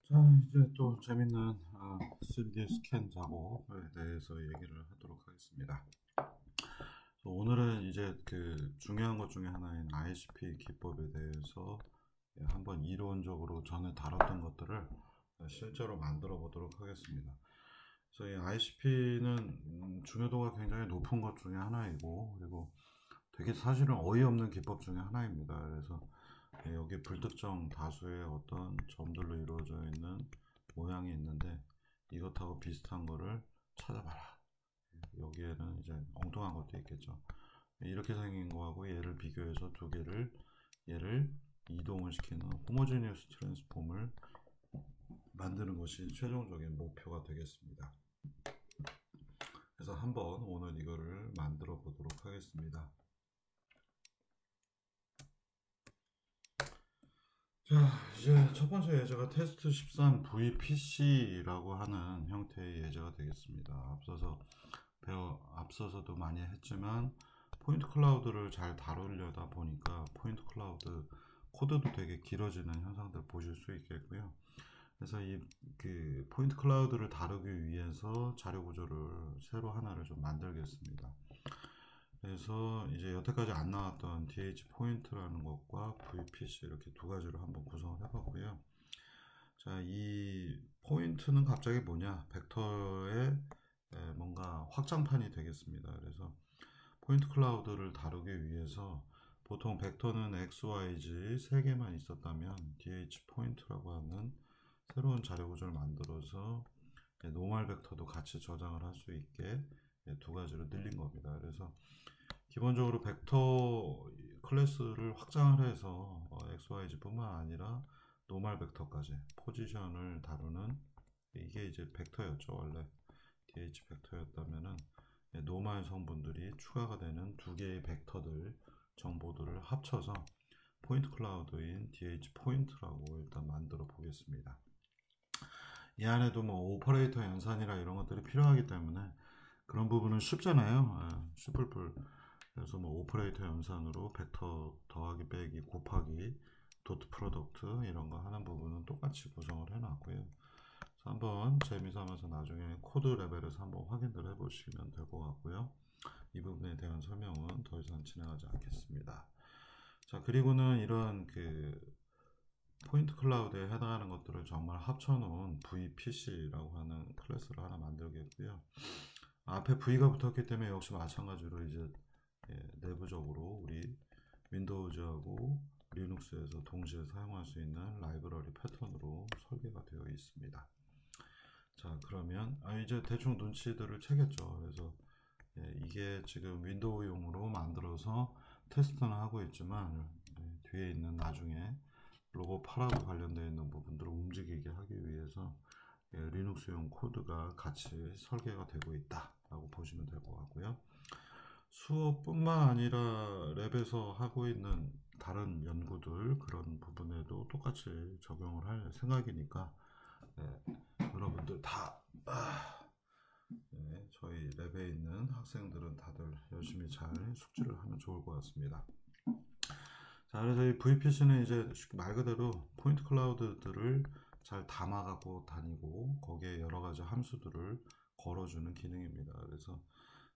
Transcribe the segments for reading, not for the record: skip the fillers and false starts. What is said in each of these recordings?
자, 이제 또 재밌는 3D 스캔 작업에 대해서 얘기를 하도록 하겠습니다. 오늘은 이제 그 중요한 것 중에 하나인 ICP 기법에 대해서 한번 이론적으로 전에 다뤘던 것들을 실제로 만들어 보도록 하겠습니다. 그래서 이 ICP는 중요도가 굉장히 높은 것 중에 하나이고, 그리고 되게 사실은 어이없는 기법 중에 하나입니다. 그래서 여기 불특정 다수의 어떤 점들로 이루어져 있는 모양이 있는데 이것하고 비슷한 거를 찾아봐라. 여기에는 이제 엉뚱한 것도 있겠죠. 이렇게 생긴 거하고 얘를 비교해서 두 개를 얘를 이동을 시키는 호모지니어스 트랜스폼을 만드는 것이 최종적인 목표가 되겠습니다. 그래서 한번 오늘 이거를 만들어 보도록 하겠습니다. 자, 이제 첫 번째 예제가 테스트 13 VPC라고 하는 형태의 예제가 되겠습니다. 앞서서도 많이 했지만 포인트 클라우드를 잘 다루려다 보니까 포인트 클라우드 코드도 되게 길어지는 현상들 보실 수 있겠고요. 그래서 이 그 포인트 클라우드를 다루기 위해서 자료 구조를 새로 하나를 좀 만들겠습니다. 그래서 이제 여태까지 안 나왔던 DH 포인트라는 것과 VPC 이렇게 두 가지로 한번 구성을 해봤고요. 자, 이 포인트는 갑자기 뭐냐? 벡터의 뭔가 확장판이 되겠습니다. 그래서 포인트 클라우드를 다루기 위해서 보통 벡터는 XYZ 세 개만 있었다면 DH 포인트라고 하는 새로운 자료 구조를 만들어서 노멀 벡터도 같이 저장을 할 수 있게 두 가지로 늘린 겁니다. 그래서 기본적으로 벡터 클래스를 확장을 해서 XYZ뿐만 아니라 노멀 벡터까지 포지션을 다루는 이게 이제 벡터였죠. 원래 DH 벡터였다면은 노멀 성분들이 추가가 되는 두 개의 벡터들 정보들을 합쳐서 포인트 클라우드인 DH 포인트라고 일단 만들어 보겠습니다. 이 안에도 뭐 오퍼레이터 연산이라 이런 것들이 필요하기 때문에 그런 부분은 쉽잖아요. 슈플풀. 그래서 뭐 오퍼레이터 연산으로 벡터 더하기 빼기 곱하기 도트 프로덕트 이런 거 하는 부분은 똑같이 구성을 해놨고요. 그래서 한번 재미삼아서 나중에 코드 레벨에서 한번 확인을 해보시면 될 것 같고요. 이 부분에 대한 설명은 더 이상 진행하지 않겠습니다. 자, 그리고는 이런 그 포인트 클라우드에 해당하는 것들을 정말 합쳐놓은 VPC라고 하는 클래스를 하나 만들겠고요. 앞에 V가 붙었기 때문에 역시 마찬가지로 이제 내부적으로 우리 윈도우즈하고 리눅스에서 동시에 사용할 수 있는 라이브러리 패턴으로 설계가 되어 있습니다. 자, 그러면 이제 대충 눈치들을 채겠죠. 그래서 이게 지금 윈도우용으로 만들어서 테스트는 하고 있지만 뒤에 있는 나중에 로고 8하고 관련되어 있는 부분들을 움직이게 하기 위해서 리눅스용 코드가 같이 설계가 되고 있다라고 보시면 될 것 같고요. 수업뿐만 아니라 랩에서 하고 있는 다른 연구들 그런 부분에도 똑같이 적용을 할 생각이니까 여러분들 다 저희 랩에 있는 학생들은 다들 열심히 잘 숙지를 하면 좋을 것 같습니다. 자, 그래서 이 VPC는 이제 말 그대로 포인트 클라우드들을 잘 담아갖고 다니고 거기에 여러 가지 함수들을 걸어주는 기능입니다. 그래서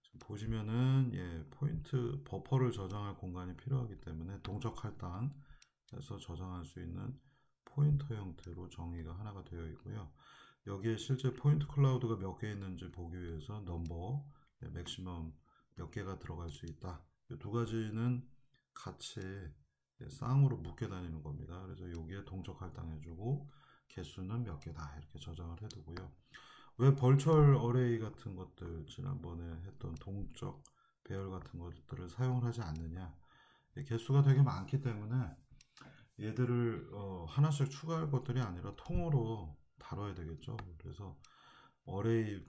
지금 보시면은 포인트 버퍼를 저장할 공간이 필요하기 때문에 동적 할당해서 저장할 수 있는 포인터 형태로 정의가 하나가 되어 있고요. 여기에 실제 포인트 클라우드가 몇 개 있는지 보기 위해서 넘버, 맥시멈 몇 개가 들어갈 수 있다. 이 두 가지는 같이 쌍으로 묶여 다니는 겁니다. 그래서 여기에 동적 할당해주고 개수는 몇 개다 이렇게 저장을 해두고요. 왜 벌철 어레이 같은 것들 지난번에 했던 동적 배열 같은 것들을 사용을 하지 않느냐? 개수가 되게 많기 때문에 얘들을 하나씩 추가할 것들이 아니라 통으로 다뤄야 되겠죠. 그래서 어레이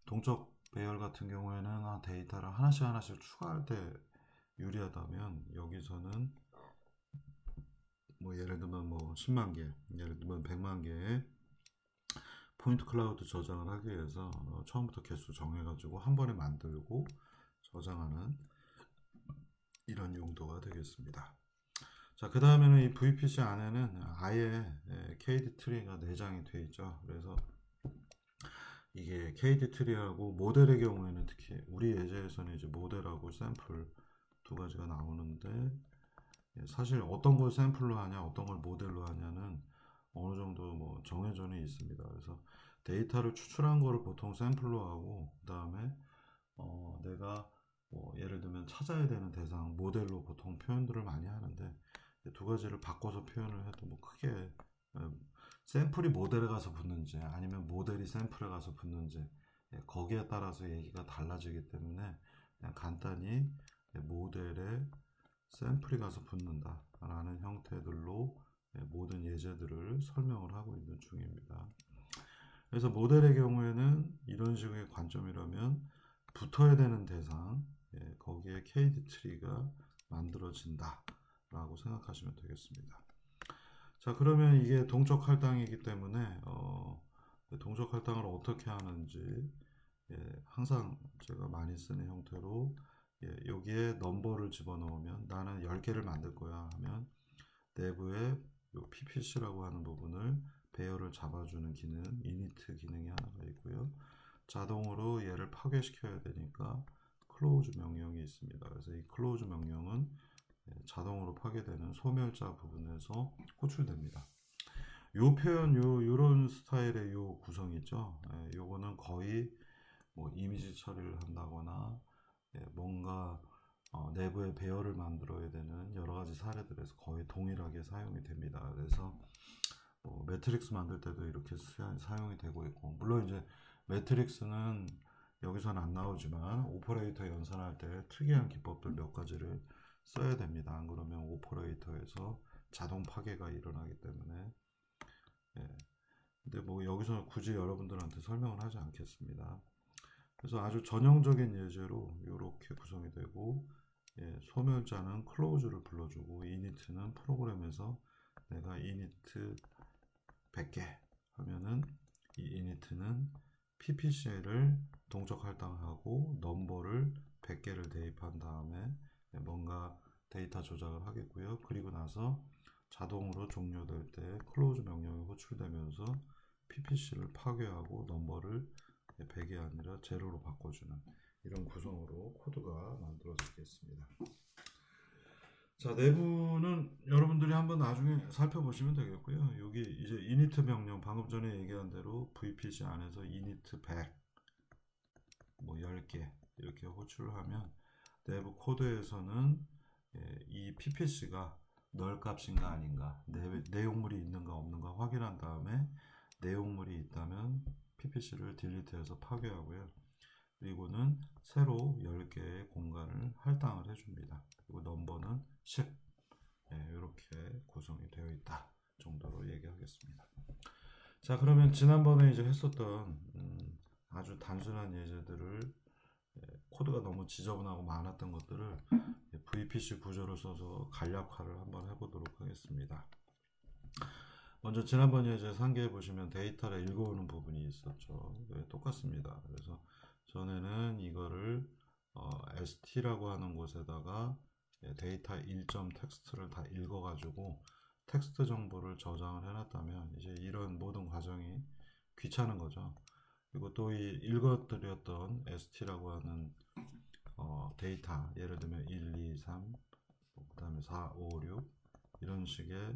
동적 배열 같은 경우에는 데이터를 하나씩 추가할 때 유리하다면 여기서는 뭐 예를 들면 뭐 10만 개, 예를 들면 100만 개의 포인트 클라우드 저장을 하기 위해서 처음부터 개수 정해가지고 한 번에 만들고 저장하는 이런 용도가 되겠습니다. 자, 그 다음에는 이 VPC 안에는 아예 KD 트리가 내장이 되어 있죠. 그래서 이게 KD 트리하고 모델의 경우에는 특히 우리 예제에서는 이제 모델하고 샘플 두 가지가 나오는데, 사실 어떤 걸 샘플로 하냐 어떤 걸 모델로 하냐는 어느 정도 뭐 정해져는 있습니다. 그래서 데이터를 추출한 거를 보통 샘플로 하고, 그 다음에 내가 뭐 예를 들면 찾아야 되는 대상 모델로 보통 표현들을 많이 하는데, 두 가지를 바꿔서 표현을 해도 뭐 크게 샘플이 모델에 가서 붙는지 아니면 모델이 샘플에 가서 붙는지 거기에 따라서 얘기가 달라지기 때문에 그냥 간단히 모델에 샘플이 가서 붙는다 라는 형태들로 모든 예제들을 설명을 하고 있는 중입니다. 그래서 모델의 경우에는 이런 식의 관점이라면 붙어야 되는 대상, 거기에 KD 트리가 만들어진다 라고 생각하시면 되겠습니다. 자, 그러면 이게 동적 할당이기 때문에 동적 할당을 어떻게 하는지 항상 제가 많이 쓰는 형태로 여기에 넘버를 집어넣으면 나는 10개를 만들 거야 하면 내부에 요 PPC라고 하는 부분을 배열을 잡아주는 기능, init 기능이 하나가 있고요. 자동으로 얘를 파괴시켜야 되니까 close 명령이 있습니다. 그래서 이 close 명령은 자동으로 파괴되는 소멸자 부분에서 호출됩니다. 요 표현, 요런 스타일의 요 구성이 있죠. 요거는 거의 뭐 이미지 처리를 한다거나 뭔가 내부에 배열을 만들어야 되는 여러 가지 사례들에서 거의 동일하게 사용이 됩니다. 그래서 뭐 매트릭스 만들 때도 이렇게 사용이 되고 있고, 물론 이제 매트릭스는 여기서는 안 나오지만 오퍼레이터 연산할 때 특이한 기법들 몇 가지를 써야 됩니다. 안 그러면 오퍼레이터에서 자동 파괴가 일어나기 때문에. 근데 뭐 여기서 굳이 여러분들한테 설명을 하지 않겠습니다. 그래서 아주 전형적인 예제로 이렇게 구성이 되고, 소멸자는 close를 불러주고, init는 프로그램에서 내가 init 100개 하면은 이 init는 PPC를 동적 할당하고 넘버를 100개를 대입한 다음에 뭔가 데이터 조작을 하겠고요. 그리고 나서 자동으로 종료될 때 close 명령이 호출되면서 PPC를 파괴하고 넘버를 100이 아니라 제로로 바꿔주는 이런 구성으로 코드가 만들어지겠습니다. 자, 내부는 여러분들이 한번 나중에 살펴보시면 되겠고요. 여기 이제 init 명령, 방금 전에 얘기한 대로 VPC 안에서 init 100, 뭐 10개 이렇게 호출을 하면 내부 코드에서는 이 PPC가 널 값인가 아닌가, 내용물이 있는가 없는가 확인한 다음에 내용물이 있다면 PPC를 딜리트해서 파괴하고요. 그리고는 새로 10개의 공간을 할당을 해줍니다. 그리고 넘버는 10, 이렇게 구성이 되어 있다 정도로 얘기하겠습니다. 자, 그러면 지난번에 이제 했었던 아주 단순한 예제들을 코드가 너무 지저분하고 많았던 것들을 VPC 구조를 써서 간략화를 한번 해보도록 하겠습니다. 먼저 지난번 예제 상기해 보시면 데이터를 읽어오는 부분이 있었죠. 똑같습니다. 그래서 전에는 이거를 st라고 하는 곳에다가 데이터 1점 텍스트를 다 읽어가지고 텍스트 정보를 저장을 해놨다면 이제 이런 모든 과정이 귀찮은 거죠. 그리고 또 이 읽어드렸던 st라고 하는 데이터, 예를 들면 1, 2, 3, 그 다음에 4, 5, 6 이런 식의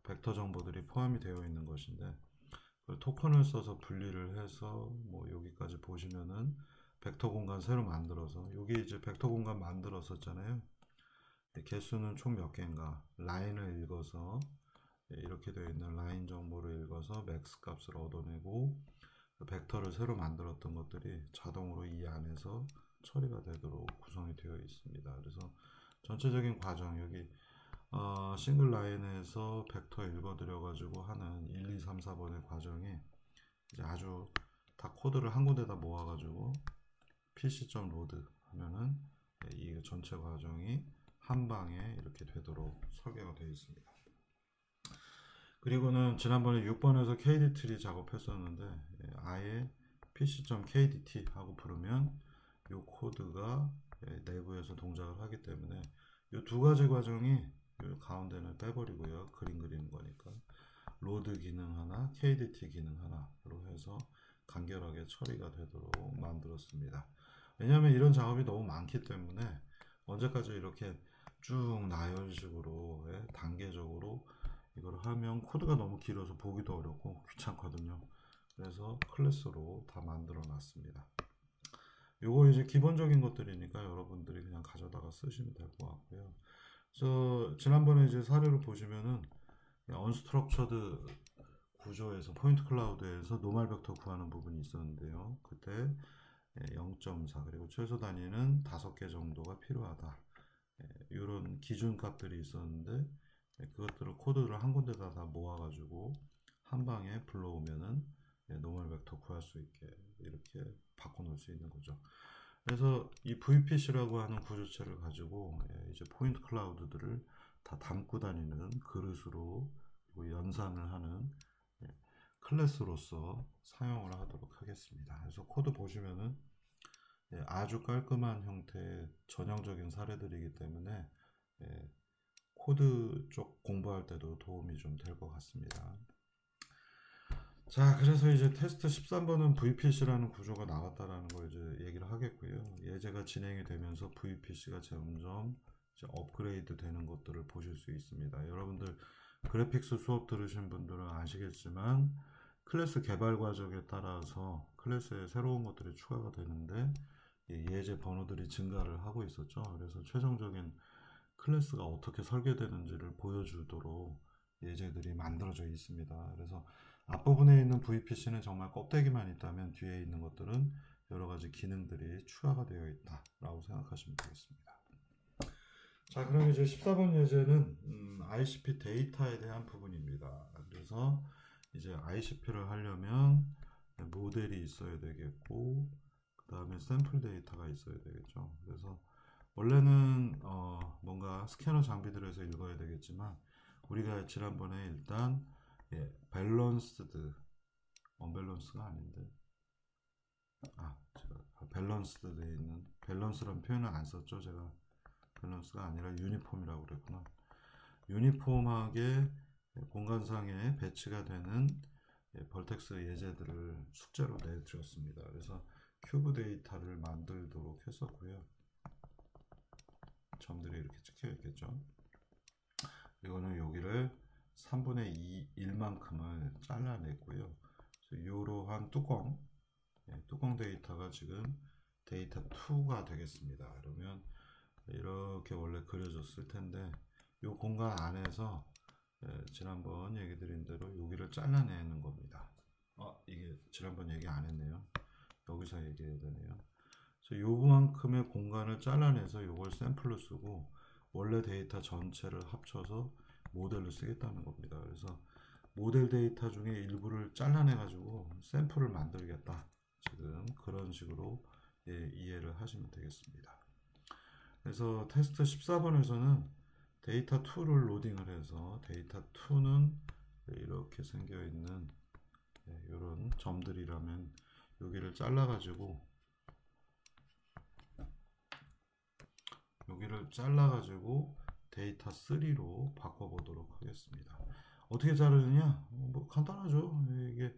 벡터 정보들이 포함이 되어 있는 것인데, 그걸 토큰을 써서 분리를 해서 뭐 여기까지 보시면은 벡터 공간 새로 만들어서, 여기 이제 벡터 공간 만들었었잖아요. 개수는 총 몇 개인가, 라인을 읽어서 이렇게 되어 있는 라인 정보를 읽어서 맥스 값을 얻어내고 벡터를 새로 만들었던 것들이 자동으로 이 안에서 처리가 되도록 구성이 되어 있습니다. 그래서 전체적인 과정, 여기 싱글 라인에서 벡터 읽어드려 가지고 하는 1, 2, 3, 4번의 과정이 이제 아주 다 코드를 한 군데다 모아 가지고 pc.load 하면은 이 전체 과정이 한 방에 이렇게 되도록 설계가 되어 있습니다. 그리고는 지난번에 6번에서 KD 트리 작업했었는데 아예 pc.kdt 하고 부르면 이 코드가 내부에서 동작을 하기 때문에 이 두 가지 과정이 이 가운데는 빼버리고요. 그림 그리는 거니까. 로드 기능 하나, KDT 기능 하나로 해서 간결하게 처리가 되도록 만들었습니다. 왜냐하면 이런 작업이 너무 많기 때문에 언제까지 이렇게 쭉 나열식으로 단계적으로 이걸 하면 코드가 너무 길어서 보기도 어렵고 귀찮거든요. 그래서 클래스로 다 만들어 놨습니다. 요거 이제 기본적인 것들이니까 여러분들이 그냥 가져다가 쓰시면 될 것 같고요. 그래서 지난번에 이제 사례를 보시면은 언스트럭처드 구조에서 포인트 클라우드에서 노멀 벡터 구하는 부분이 있었는데요. 그때 0.4 그리고 최소 단위는 5개 정도가 필요하다. 이런 기준 값들이 있었는데 그것들을 코드를 한 군데다 다 모아가지고 한 방에 불러오면은 노멀 벡터 구할 수 있게 이렇게 바꿔놓을 수 있는 거죠. 그래서 이 VPC라고 하는 구조체를 가지고 이제 포인트 클라우드들을 다 담고 다니는 그릇으로 연산을 하는 클래스로서 사용을 하도록 하겠습니다. 그래서 코드 보시면은 아주 깔끔한 형태의 전형적인 사례들이기 때문에 코드 쪽 공부할 때도 도움이 좀 될 것 같습니다. 자, 그래서 이제 테스트 13번은 VPC라는 구조가 나왔다라는 걸 이제 얘기를 하겠고요. 예제가 진행이 되면서 VPC가 점점 이제 업그레이드 되는 것들을 보실 수 있습니다. 여러분들 그래픽스 수업 들으신 분들은 아시겠지만 클래스 개발 과정에 따라서 클래스에 새로운 것들이 추가가 되는데 예제 번호들이 증가를 하고 있었죠. 그래서 최종적인 클래스가 어떻게 설계되는지를 보여주도록 예제들이 만들어져 있습니다. 그래서 앞부분에 있는 VPC는 정말 껍데기만 있다면 뒤에 있는 것들은 여러가지 기능들이 추가가 되어 있다 라고 생각하시면 되겠습니다. 자, 그럼 이제 14번 예제는 ICP 데이터에 대한 부분입니다. 그래서 이제 ICP를 하려면 모델이 있어야 되겠고 그 다음에 샘플 데이터가 있어야 되겠죠. 그래서 원래는 뭔가 스캐너 장비들에서 읽어야 되겠지만 우리가 지난번에 일단 밸런스드 언밸런스가 아닌데 제가 밸런스드 되어 있는 밸런스라는 표현을 안 썼죠. 제가 밸런스가 아니라 유니폼이라고 그랬구나. 유니폼하게 공간상에 배치가 되는 벌텍스 예제들을 숙제로 내드렸습니다. 그래서 큐브 데이터를 만들도록 했었고요. 점들이 이렇게 찍혀 있겠죠. 이거는 여기를 3분의 2 1만큼을 잘라냈고요. 이러한 뚜껑 데이터가 지금 데이터 2가 되겠습니다. 그러면 이렇게 원래 그려졌을 텐데 이 공간 안에서 지난번 얘기 드린 대로 여기를 잘라내는 겁니다. 이게 지난번 얘기 안 했네요. 여기서 얘기해야 되네요. 그래서 요만큼의 공간을 잘라내서 이걸 샘플로 쓰고 원래 데이터 전체를 합쳐서 모델로 쓰겠다는 겁니다. 그래서 모델 데이터 중에 일부를 잘라내 가지고 샘플을 만들겠다. 지금 그런 식으로 이해를 하시면 되겠습니다. 그래서 테스트 14번에서는 데이터 2를 로딩을 해서 데이터 2는 이렇게 생겨 있는 이런 점들이라면 여기를 잘라 가지고 데이터 3로 바꿔보도록 하겠습니다. 어떻게 자르느냐? 뭐 간단하죠. 이게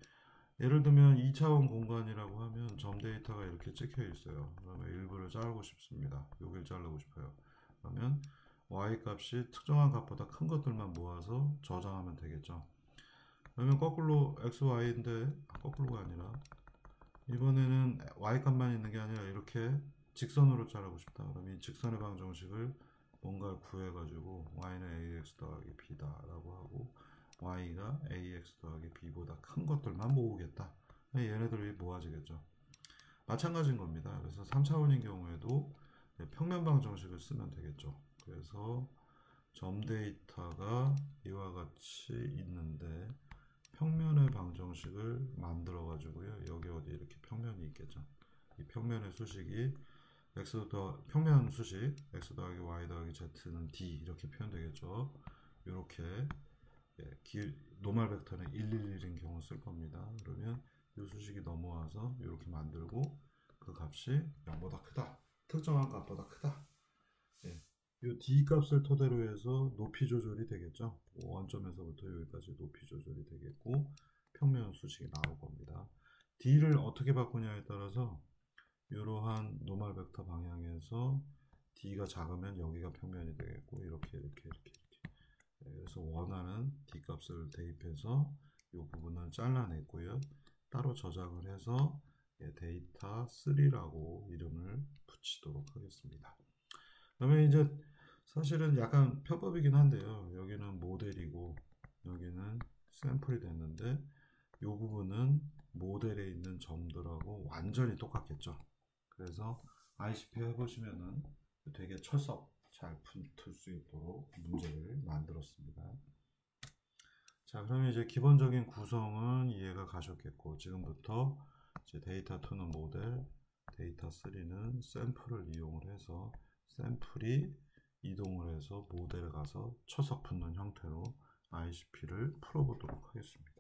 예를 들면 2차원 공간이라고 하면 점 데이터가 이렇게 찍혀 있어요. 그러면 일부를 자르고 싶습니다. 여기를 자르고 싶어요. 그러면 y 값이 특정한 값보다 큰 것들만 모아서 저장하면 되겠죠. 그러면 거꾸로 x, y인데 거꾸로가 아니라 이번에는 y 값만 있는 게 아니라 이렇게 직선으로 자르고 싶다. 그러면 이 직선의 방정식을 뭔가 구해가지고 y는 ax 더하기 b다 라고 하고 y가 ax 더하기 b보다 큰 것들만 모으겠다. 얘네들이 모아지겠죠. 마찬가지인 겁니다. 그래서 3차원인 경우에도 평면 방정식을 쓰면 되겠죠. 그래서 점 데이터가 이와 같이 있는데 평면의 방정식을 만들어 가지고요. 여기 어디 이렇게 평면이 있겠죠. 이 평면의 수식이 평면 수식 x 더하기 y 더하기 z는 d 이렇게 표현되겠죠. 이렇게 노멀 벡터는 111인 경우 쓸 겁니다. 그러면 이 수식이 넘어와서 이렇게 만들고 그 값이 0보다 크다. 특정한 값보다 크다. 이 D 값을 토대로 해서 높이 조절이 되겠죠. 원점에서부터 여기까지 높이 조절이 되겠고 평면 수식이 나올 겁니다. D를 어떻게 바꾸냐에 따라서 이러한 노멀 벡터 방향에서 D가 작으면 여기가 평면이 되겠고 이렇게. 그래서 원하는 D 값을 대입해서 이 부분은 잘라냈고요. 따로 저장을 해서 데이터 3라고 이름을 붙이도록 하겠습니다. 그다음에 이제 사실은 약간 편법이긴 한데요. 여기는 모델이고 여기는 샘플이 됐는데 이 부분은 모델에 있는 점들하고 완전히 똑같겠죠. 그래서 ICP 해보시면은 되게 철석 잘 붙을 수 있도록 문제를 만들었습니다. 자, 그러면 이제 기본적인 구성은 이해가 가셨겠고 지금부터 이제 데이터 2는 모델, 데이터 3는 샘플을 이용을 해서 샘플이 이동을 해서 모델에 가서 초석 붙는 형태로 ICP를 풀어보도록 하겠습니다.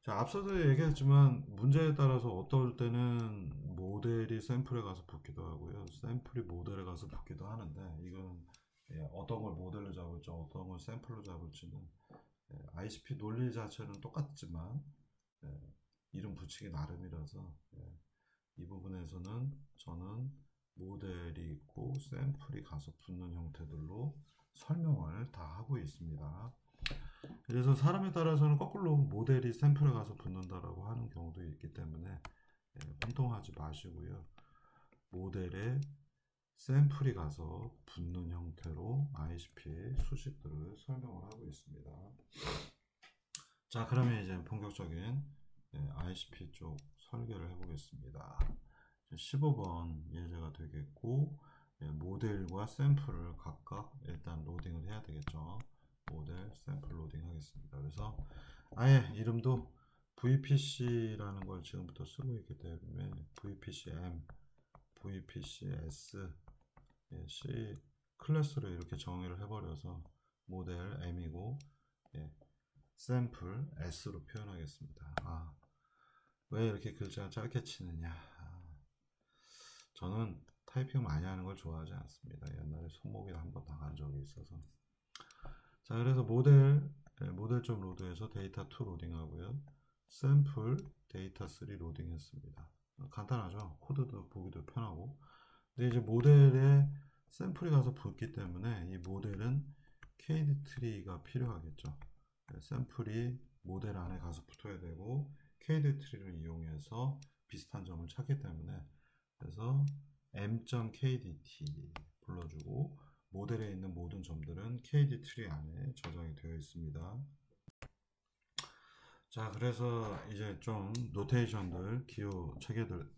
자, 앞서도 얘기했지만 문제에 따라서 어떨 때는 모델이 샘플에 가서 붙기도 하고요. 샘플이 모델에 가서 붙기도 하는데 이건 어떤 걸 모델로 잡을지 어떤 걸 샘플로 잡을지는 ICP 논리 자체는 똑같지만 이름 붙이기 나름이라서 이 부분에서는 저는 모델이 있고 샘플이 가서 붙는 형태들로 설명을 다 하고 있습니다. 그래서 사람에 따라서는 거꾸로 모델이 샘플에 가서 붙는다라고 하는 경우도 있기 때문에 혼동하지 마시고요. 모델에 샘플이 가서 붙는 형태로 ICP의 수식들을 설명을 하고 있습니다. 자, 그러면 이제 본격적인 ICP 쪽 설계를 해보겠습니다. 15번 예제가 되겠고 모델과 샘플을 각각 일단 로딩을 해야 되겠죠. 모델 샘플 로딩 하겠습니다. 그래서 아예 이름도 VPC라는 걸 지금부터 쓰고 있기 때문에 VPCM, VPCS, C 클래스로 이렇게 정의를 해버려서 모델 M이고 샘플 S로 표현하겠습니다. 왜 이렇게 글자가 짧게 치느냐. 저는 타이핑 많이 하는 걸 좋아하지 않습니다. 옛날에 손목에 한번 나간 적이 있어서. 자, 그래서 모델 좀 로드해서 데이터 2 로딩하고요. 샘플 데이터 3 로딩했습니다. 간단하죠. 코드도 보기도 편하고. 근데 이제 모델에 샘플이 가서 붙기 때문에 이 모델은 KD 트리가 필요하겠죠. 샘플이 모델 안에 가서 붙어야 되고 KD 트리를 이용해서 비슷한 점을 찾기 때문에 그래서 m.kdt 불러주고 모델에 있는 모든 점들은 KD 트리 안에 저장이 되어 있습니다. 자, 그래서 이제 좀 노테이션들, 기호 체계들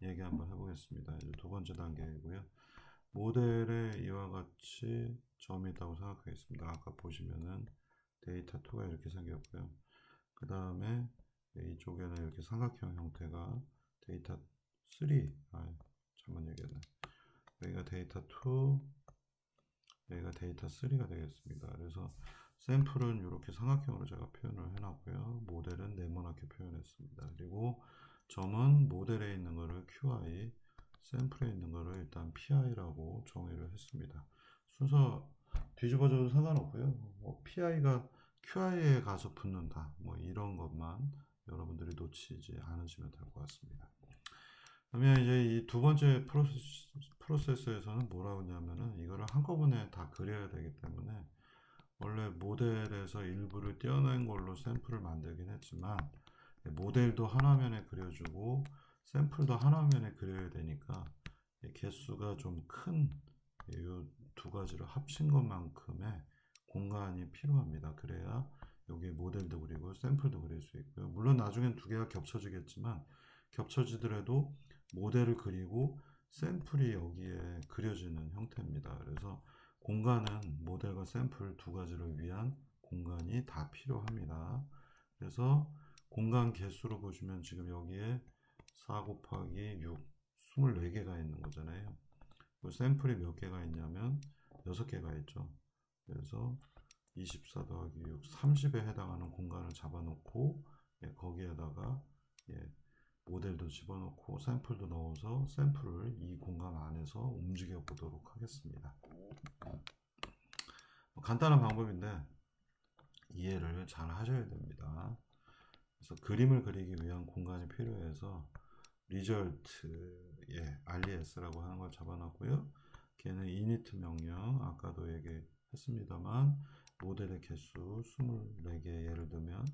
얘기 한번 해보겠습니다. 이제 두 번째 단계이고요. 모델에 이와 같이 점이 있다고 생각하겠습니다. 아까 보시면은 데이터 2가 이렇게 생겼고요. 그 다음에 이쪽에는 이렇게 삼각형 형태가 데이터 3, 잘못 얘기했네. 여기가 데이터 2, 여기가 데이터 3가 되겠습니다. 그래서 샘플은 이렇게 삼각형으로 제가 표현을 해놨고요. 모델은 네모나게 표현했습니다. 그리고 점은 모델에 있는 거를 QI, 샘플에 있는 거를 일단 PI라고 정의를 했습니다. 순서 뒤집어져도 상관없고요. PI가 QI에 가서 붙는다. 이런 것만 여러분들이 놓치지 않으시면 될 것 같습니다. 그러면 이제 이 두 번째 프로세스에서는 뭐라고 하냐면은 이거를 한꺼번에 다 그려야 되기 때문에 원래 모델에서 일부를 떼어낸 걸로 샘플을 만들긴 했지만 모델도 한 화면에 그려주고 샘플도 한 화면에 그려야 되니까 개수가 좀 큰 이 두 가지를 합친 것만큼의 공간이 필요합니다. 그래야 여기 모델도 그리고 샘플도 그릴 수 있고요. 물론 나중엔 두 개가 겹쳐지겠지만 겹쳐지더라도 모델을 그리고 샘플이 여기에 그려지는 형태입니다. 그래서 공간은 모델과 샘플 두 가지를 위한 공간이 다 필요합니다. 그래서 공간 개수로 보시면 지금 여기에 4 곱하기 6, 24개가 있는 거잖아요. 샘플이 몇 개가 있냐면 6개가 있죠. 그래서 24 더하기 6, 30에 해당하는 공간을 잡아놓고 거기에다가 모델도 집어넣고 샘플도 넣어서 샘플을 이 공간 안에서 움직여 보도록 하겠습니다. 간단한 방법인데 이해를 잘 하셔야 됩니다. 그래서 그림을 그리기 위한 공간이 필요해서 리절트 RES라고 하는 걸 잡아놨고요. 걔는 init 명령, 아까도 얘기했습니다만 모델의 개수 24개, 예를 들면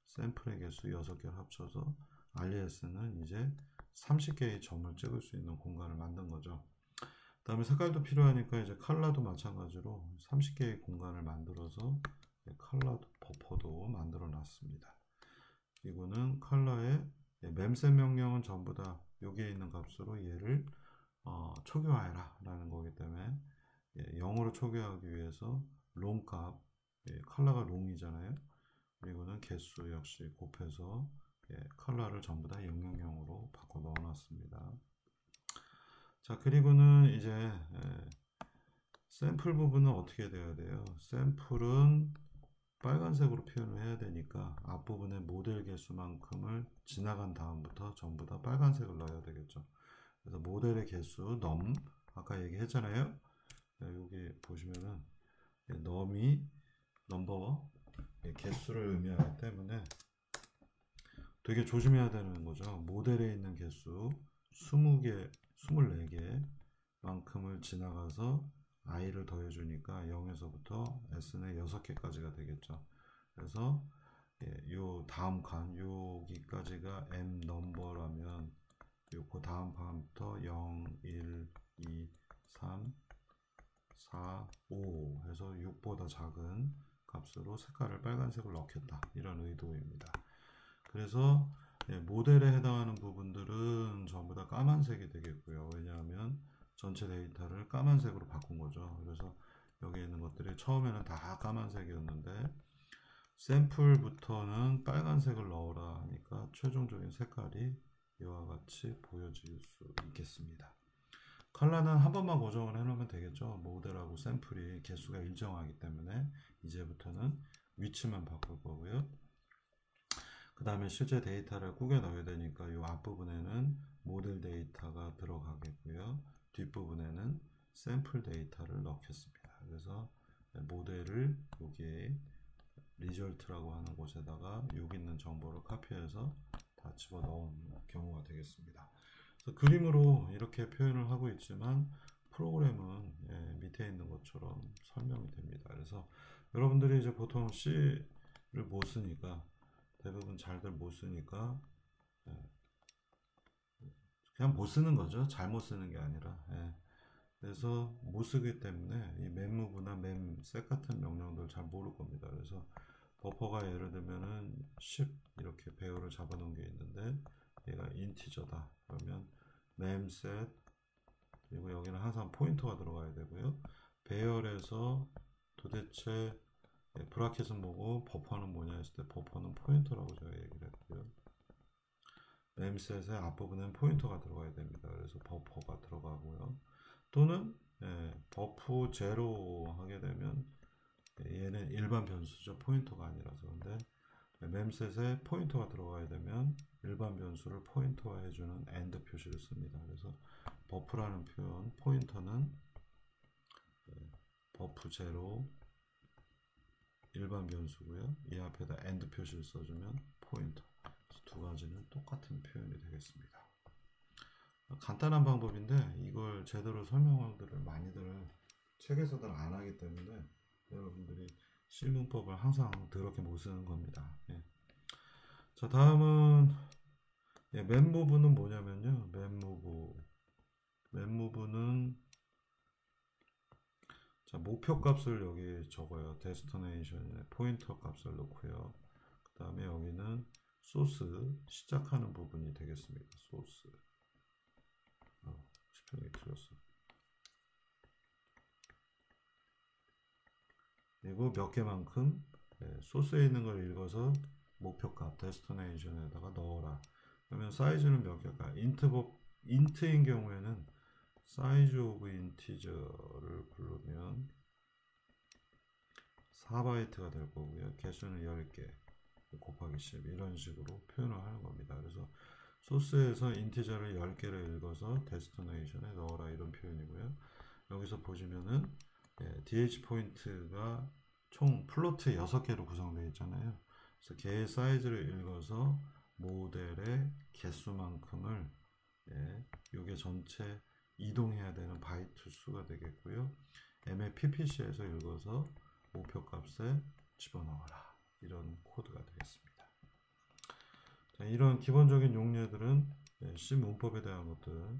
샘플의 개수 6개를 합쳐서 RES는 이제 30개의 점을 찍을 수 있는 공간을 만든 거죠. 그 다음에 색깔도 필요하니까 이제 컬러도 마찬가지로 30개의 공간을 만들어서 컬러 버퍼도 만들어 놨습니다. 이거는 컬러의 memset 명령은 전부 다 여기에 있는 값으로 얘를 초기화해라 라는 거기 때문에 0으로 초기화하기 위해서 롱 값, 컬러가 롱이잖아요. 그리고는 개수 역시 곱해서 컬러를 전부 다 000으로 바꿔 넣어 놨습니다. 자, 그리고는 이제 샘플 부분은 어떻게 돼야 돼요? 샘플은 빨간색으로 표현을 해야 되니까 앞부분에 모델 개수만큼을 지나간 다음부터 전부 다 빨간색을 넣어야 되겠죠. 그래서 모델의 개수 num, 아까 얘기했잖아요. 여기 보시면은 num이 넘버 개수를 의미하기 때문에 되게 조심해야 되는 거죠. 모델에 있는 개수 20개, 24개 만큼을 지나가서 i를 더해주니까 0에서부터 s는 6개까지가 되겠죠. 그래서 요 다음 칸 여기까지가 m 넘버라면 그 다음 칸부터 0, 1, 2, 3, 4, 5 해서 6보다 작은 값으로 색깔을 빨간색을 넣겠다, 이런 의도입니다. 그래서 모델에 해당하는 부분들은 전부 다 까만색이 되겠고요. 왜냐하면 전체 데이터를 까만색으로 바꾼 거죠. 그래서 여기 있는 것들이 처음에는 다 까만색이었는데 샘플부터는 빨간색을 넣어라 하니까 최종적인 색깔이 이와 같이 보여질 수 있겠습니다. 컬러는 한 번만 고정을 해 놓으면 되겠죠. 모델하고 샘플이 개수가 일정하기 때문에 이제부터는 위치만 바꿀 거고요. 그 다음에 실제 데이터를 꾸겨 넣어야 되니까 이 앞부분에는 모델 데이터가 들어가겠고요. 뒷부분에는 샘플 데이터를 넣겠습니다. 그래서 모델을 여기에 리절트라고 하는 곳에다가 여기 있는 정보를 카피해서 다 집어넣은 경우가 되겠습니다. 그래서 그림으로 이렇게 표현을 하고 있지만 프로그램은 밑에 있는 것처럼 설명이 됩니다. 그래서 여러분들이 이제 보통 C를 못 쓰니까, 대부분 잘들 못 쓰니까 그냥 못 쓰는 거죠. 잘못 쓰는 게 아니라. 그래서 못 쓰기 때문에 이 memmove나 memset 같은 명령들 잘 모를 겁니다. 그래서 버퍼가 예를 들면은 10 이렇게 배열을 잡아 놓은 게 있는데 얘가 인티저다 그러면 memset, 그리고 여기는 항상 포인터가 들어가야 되고요. 배열에서 도대체 브라켓은 뭐고 버퍼는 뭐냐 했을 때 버퍼는 포인터라고 제가 얘기를 했고요. memset의 앞부분엔 포인터가 들어가야 됩니다. 그래서 버퍼가 들어가고요. 또는 버프 제로 하게 되면 얘는 일반 변수죠. 포인터가 아니라서. 근데 memset에 포인터가 들어가야 되면 일반 변수를 포인터화 해주는 AND 표시를 씁니다. 그래서 버프라는 표현, 포인터는 버프 제로 일반 변수고요. 이 앞에다 AND 표시를 써주면 포인터. 두 가지는 똑같은 표현이 되겠습니다. 간단한 방법인데 이걸 제대로 설명들을 많이들 책에서들 안 하기 때문에 여러분들이 실문법을 항상 더럽게 못 쓰는 겁니다. 자, 다음은 memmove는 뭐냐면요. memmove는 자, 목표 값을 여기 적어요. 데스티네이션에 포인터 값을 넣고요. 그 다음에 여기는 소스 시작하는 부분이 되겠습니다. 소스. 스펠링이 틀렸어. 그리고 몇 개만큼 소스에 있는 걸 읽어서 목표값 데스티네이션에다가 넣어라. 그러면 사이즈는 몇 개일까? 인트인 경우에는 사이즈 오브 인티저를 부르면 4바이트가 될 거고요. 개수는 10개 곱하기 10 이런 식으로 표현을 하는 겁니다. 그래서 소스에서 인티저를 10개를 읽어서 데스티네이션에 넣어라 이런 표현이고요. 여기서 보시면은 DH 포인트가 총 플로트 6개로 구성되어 있잖아요. 그래서 개의 사이즈를 읽어서 모델의 개수만큼을 이게 전체 이동해야 되는 바이트 수가 되겠고요. MAPPC에서 읽어서 목표값에 집어넣어라 이런 코드가 되겠습니다. 자, 이런 기본적인 용례들은 C 문법에 대한 것들,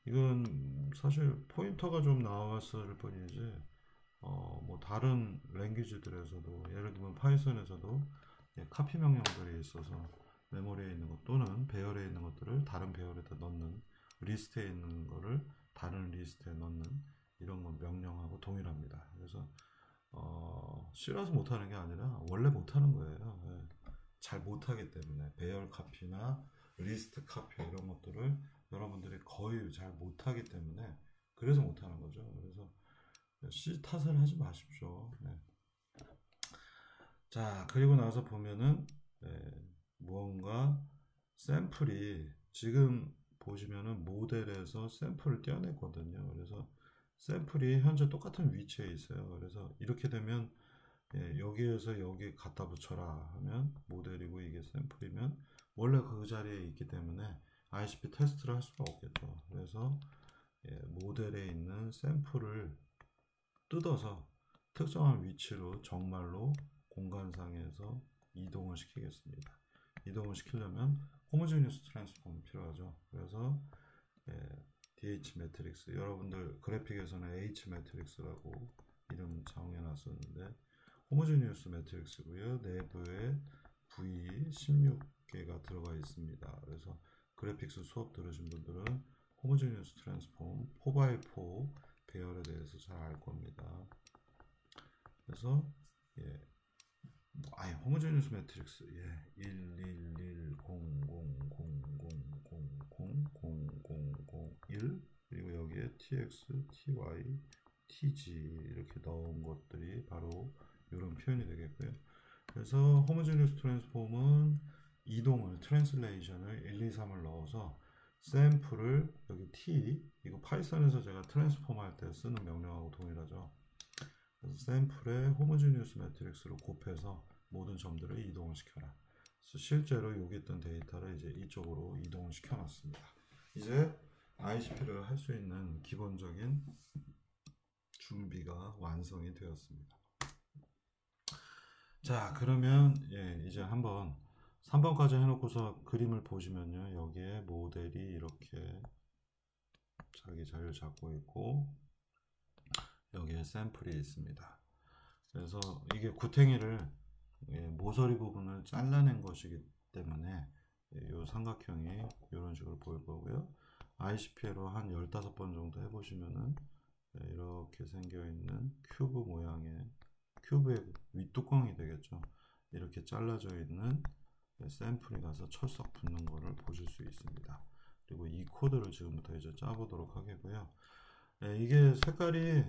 이건 사실 포인터가 좀 나왔을 뿐이지 뭐 다른 랭귀지들에서도, 예를 들면 파이썬에서도 카피 명령들이 있어서 메모리에 있는 것 또는 배열에 있는 것들을 다른 배열에다 넣는, 리스트에 있는 거를 다른 리스트에 넣는 이런 건 명령하고 동일합니다. 그래서 C라서 못하는 게 아니라 원래 못하는 거예요. 잘 못하기 때문에 배열 카피나 리스트 카피 이런 것들을 여러분들이 거의 잘 못하기 때문에 그래서 못하는 거죠. 그래서 C 탓을 하지 마십시오. 자, 그리고 나서 보면은 무언가 샘플이 지금 보시면은 모델에서 샘플을 떼어냈거든요. 그래서 샘플이 현재 똑같은 위치에 있어요. 그래서 이렇게 되면 여기에서 여기 갖다 붙여라 하면 모델이고 이게 샘플이면 원래 그 자리에 있기 때문에 ICP 테스트를 할 수가 없겠죠. 그래서 모델에 있는 샘플을 뜯어서 특정한 위치로 정말로 공간상에서 이동을 시키겠습니다. 이동을 시키려면 호모지니어스 트랜스폼이 필요하죠. 그래서 DH 매트릭스, 여러분들 그래픽에서는 H 매트릭스라고 이름 정해 놨었는데 호모지니어스 매트릭스고요. 내부에 V 16개가 들어가 있습니다. 그래서 그래픽스 수업 들으신 분들은 호모지니어스 트랜스폼 4x4 배열에 대해서 잘 알 겁니다. 그래서 호모지니어스 매트릭스 1 1 1 0 0 0 0 0 0 0 0 1 그리고 여기에 TX, TY, TG 이렇게 넣은 것들이 바로 이런 표현이 되겠고요. 그래서 호모지니어스 트랜스폼은 이동을, 트랜슬레이션을 1, 2, 3을 넣어서 샘플을 여기 T, 이거 파이썬에서 제가 트랜스폼 할 때 쓰는 명령하고 동일하죠. 그래서 샘플에 호모지니어스 매트릭스로 곱해서 모든 점들을 이동을 시켜라. 그래서 실제로 여기 있던 데이터를 이제 이쪽으로 이동을 시켜놨습니다. 이제 ICP를 할 수 있는 기본적인 준비가 완성이 되었습니다. 자, 그러면 이제 한번 3번까지 해놓고서 그림을 보시면요, 여기에 모델이 이렇게 자기 자리를 잡고 있고 여기에 샘플이 있습니다. 그래서 이게 구탱이를 모서리 부분을 잘라낸 것이기 때문에 이 삼각형이 이런 식으로 보일 거고요. ICP로 한 15번 정도 해보시면은 이렇게 생겨있는 큐브 모양의, 큐브의 윗뚜껑이 되겠죠. 이렇게 잘라져 있는 샘플이 가서 철썩 붙는 거를 보실 수 있습니다. 그리고 이 코드를 지금부터 이제 짜보도록 하겠고요. 이게 색깔이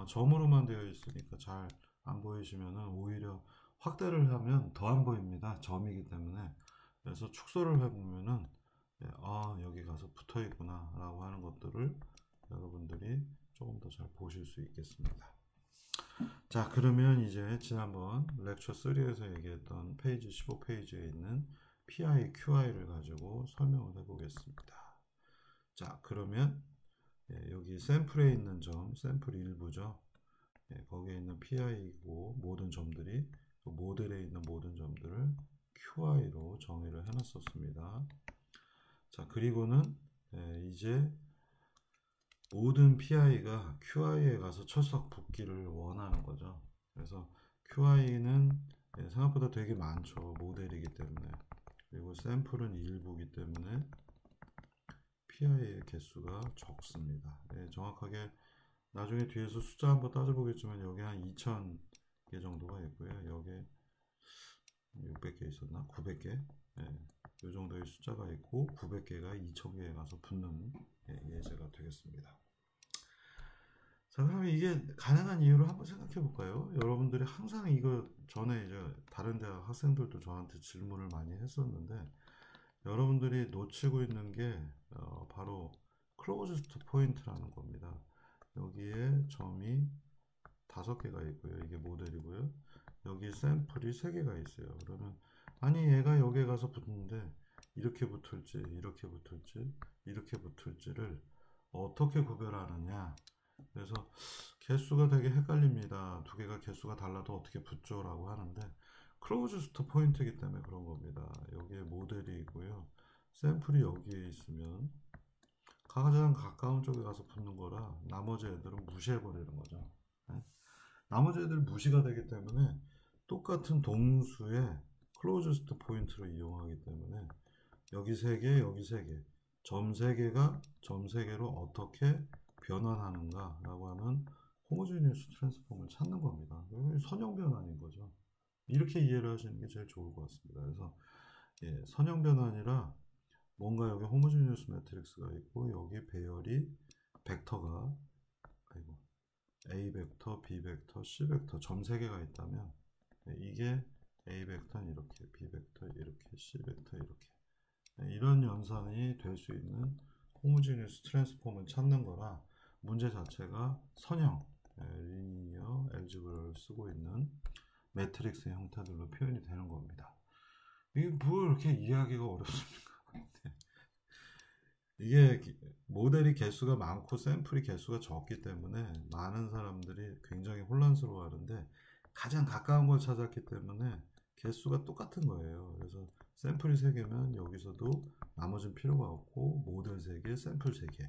점으로만 되어 있으니까 잘 안 보이시면은 오히려 확대를 하면 더 안 보입니다. 점이기 때문에. 그래서 축소를 해보면은 여기 가서 붙어 있구나 라고 하는 것들을 여러분들이 조금 더 잘 보실 수 있겠습니다. 자, 그러면 이제 지난번 렉처 3에서 얘기했던 페이지 15페이지에 있는 PI, QI를 가지고 설명을 해보겠습니다. 자, 그러면 여기 샘플에 있는 점, 샘플 일부죠. 거기에 있는 PI이고 모든 점들이 모델에 있는 모든 점들을 QI로 정의를 해놨었습니다. 자, 그리고는 이제 모든 PI가 QI에 가서 철썩 붙기를 원하는 거죠. 그래서 QI는 생각보다 되게 많죠. 모델이기 때문에. 그리고 샘플은 일부이기 때문에 PI의 개수가 적습니다. 정확하게 나중에 뒤에서 숫자 한번 따져보겠지만 여기 한 2000개 정도가 있고요. 여기 600개 있었나? 900개? 이 정도의 숫자가 있고 900개가 2000개에 가서 붙는 예제가 되겠습니다. 자, 그러면 이게 가능한 이유를 한번 생각해 볼까요? 여러분들이 항상 이거 전에 이제 다른 대학 학생들도 저한테 질문을 많이 했었는데 여러분들이 놓치고 있는 게 바로 클로즈스트 포인트라는 겁니다. 여기에 점이 5개가 있고요. 이게 모델이고요. 여기 샘플이 3개가 있어요. 그러면 아니 얘가 여기에 가서 붙는데 이렇게 붙을지 이렇게 붙을지 이렇게 붙을지를 어떻게 구별하느냐. 그래서 개수가 되게 헷갈립니다. 두 개가 개수가 달라도 어떻게 붙죠? 라고 하는데 클로즈스트 포인트이기 때문에 그런 겁니다. 여기에 모델이 있고요. 샘플이 여기에 있으면 가장 가까운 쪽에 가서 붙는 거라 나머지 애들은 무시해 버리는 거죠. 네? 나머지 애들 무시가 되기 때문에 똑같은 동수의 클로즈스트 포인트를 이용하기 때문에 여기 3개, 여기 3개, 점 3개가 점 3개로 어떻게 변환하는가 라고 하는 호모지니어스 트랜스폼을 찾는 겁니다. 선형 변환인 거죠. 이렇게 이해를 하시는 게 제일 좋을 것 같습니다. 그래서 선형 변환이라 뭔가 여기 호모지니어스 매트릭스가 있고 여기 배열이 벡터가 A 벡터, B 벡터, C 벡터 점 3개가 있다면 이게 A 벡터는 이렇게, B 벡터 이렇게, C 벡터 이렇게 이런 연산이 될 수 있는 호모지니어스 트랜스폼을 찾는 거라 문제 자체가 선형, 리니어 엘지브라를 쓰고 있는 매트릭스의 형태들로 표현이 되는 겁니다. 이게 뭐 이렇게 이해하기가 어렵습니까? 이게 모델이 개수가 많고 샘플이 개수가 적기 때문에 많은 사람들이 굉장히 혼란스러워 하는데 가장 가까운 걸 찾았기 때문에 개수가 똑같은 거예요. 그래서 샘플이 3개면 여기서도 나머지는 필요가 없고 모델 3개, 샘플 3개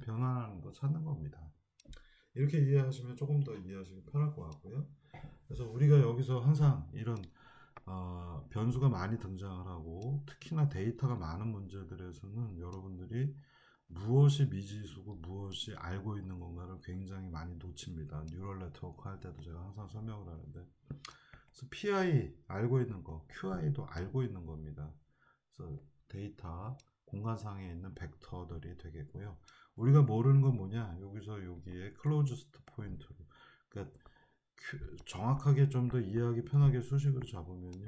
변환하는 거 찾는 겁니다. 이렇게 이해하시면 조금 더 이해하시기 편할 것 같고요. 그래서 우리가 여기서 항상 이런 변수가 많이 등장을 하고 특히나 데이터가 많은 문제들에서는 여러분들이 무엇이 미지수고 무엇이 알고 있는 건가를 굉장히 많이 놓칩니다. 뉴럴 네트워크 할 때도 제가 항상 설명을 하는데 그래서 PI 알고 있는 거, QI도 알고 있는 겁니다. 그래서 데이터 공간상에 있는 벡터들이 되겠고요. 우리가 모르는 건 뭐냐? 여기서 여기에 클로즈스트 포인트로 그러니까 정확하게 좀 더 이해하기 편하게 수식으로 잡으면요.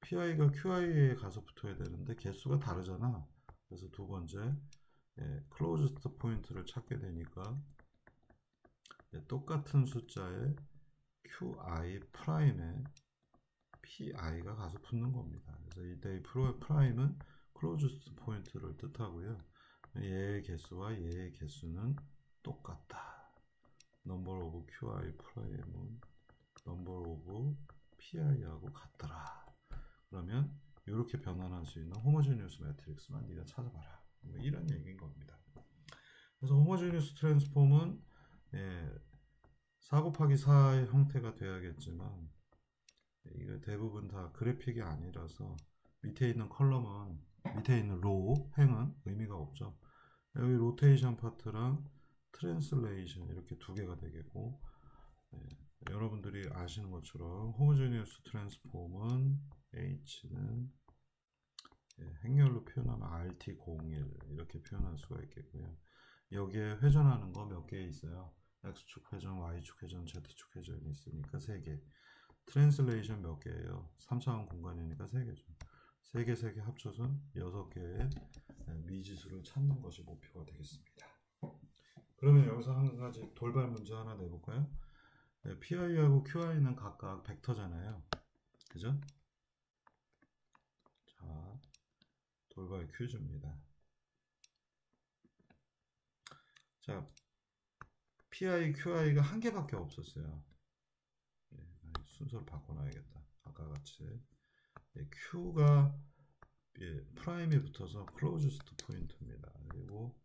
PI가 QI에 가서 붙어야 되는데 개수가 다르잖아. 그래서 두 번째 클로즈스트 포인트를 찾게 되니까 똑같은 숫자의 QI 프라임에 PI가 가서 붙는 겁니다. 그래서 이때 프라임은 클로즈스트 포인트를 뜻하고요. 얘의 개수와 얘의 개수는 똑같다. 넘버 오브 QI 프라임은 넘버 오브 PI하고 같더라. 그러면 이렇게 변환할 수 있는 호모지니어스 매트릭스만 네가 찾아봐라. 이런 얘기인 겁니다. 그래서 호모지니어스 트랜스폼은 4 곱하기 4의 형태가 돼야겠지만 이거 대부분 다 그래픽이 아니라서 밑에 있는 컬럼은 밑에 있는 로, 행은 의미가 없죠. 여기 로테이션 파트랑 트랜슬레이션 이렇게 2개가 되겠고 여러분들이 아시는 것처럼 호모지니어스 트랜스폼은 H는 행렬로 표현하면 RT01 이렇게 표현할 수가 있겠고요. 여기에 회전하는 거 몇 개 있어요. X축 회전, Y축 회전, Z축 회전이 있으니까 3개. 트랜슬레이션 몇 개예요? 3차원 공간이니까 3개죠. 3개, 3개 합쳐서 6개의 미지수를 찾는 것이 목표가 되겠습니다. 그러면 여기서 한 가지 돌발 문제 하나 내볼까요? PI하고 QI는 각각 벡터잖아요. 그죠? 자, 돌발 퀴즈입니다. 자, PI, QI가 한 개밖에 없었어요. 순서를 바꿔놔야겠다. 아까 같이 Q가 프라임에 붙어서 클로즈스트 포인트입니다. 그리고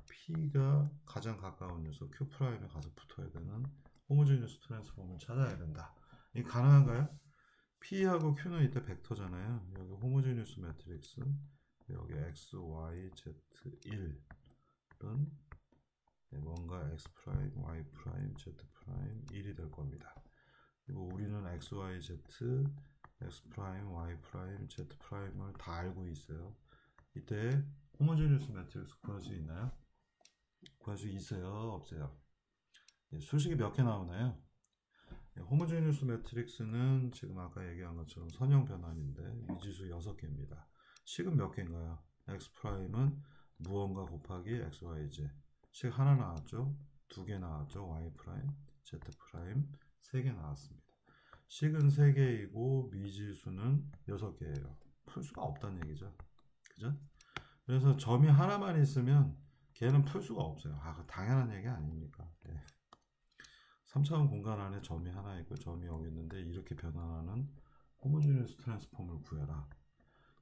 P가 가장 가까운 녀석 Q 프라임에 가서 붙어야 되는 호모지니어스 트랜스폼을 찾아야 된다. 이 가능한가요? P하고 Q는 이때 벡터잖아요. 여기 호모지니어스 매트릭스 여기 X, Y, Z, 1은 뭔가 X 프라임, Y 프라임, Z 프라임 1이 될 겁니다. 그리고 우리는 X, Y, Z, X 프라임, Y 프라임, Z 프라임을 다 알고 있어요. 이때 호모지니어스 매트릭스 구할 수 있나요? 구할 수 있어요? 없어요? 수식이 몇 개 나오나요? 호모지니어스 매트릭스는 지금 아까 얘기한 것처럼 선형 변환인데 미지수 6개입니다. 식은 몇 개인가요? x 프라임은 무언가 곱하기 xyz. 식 하나 나왔죠? 두 개 나왔죠? y 프라임, z 프라임 세 개 나왔습니다. 식은 3개이고 미지수는 6개예요. 풀 수가 없다는 얘기죠. 그죠? 그래서 점이 하나만 있으면 걔는 풀 수가 없어요. 당연한 얘기 아닙니까? 네. 3차원 공간 안에 점이 하나 있고 점이 여기 있는데 이렇게 변환하는 호모지니어스 트랜스폼을 구해라.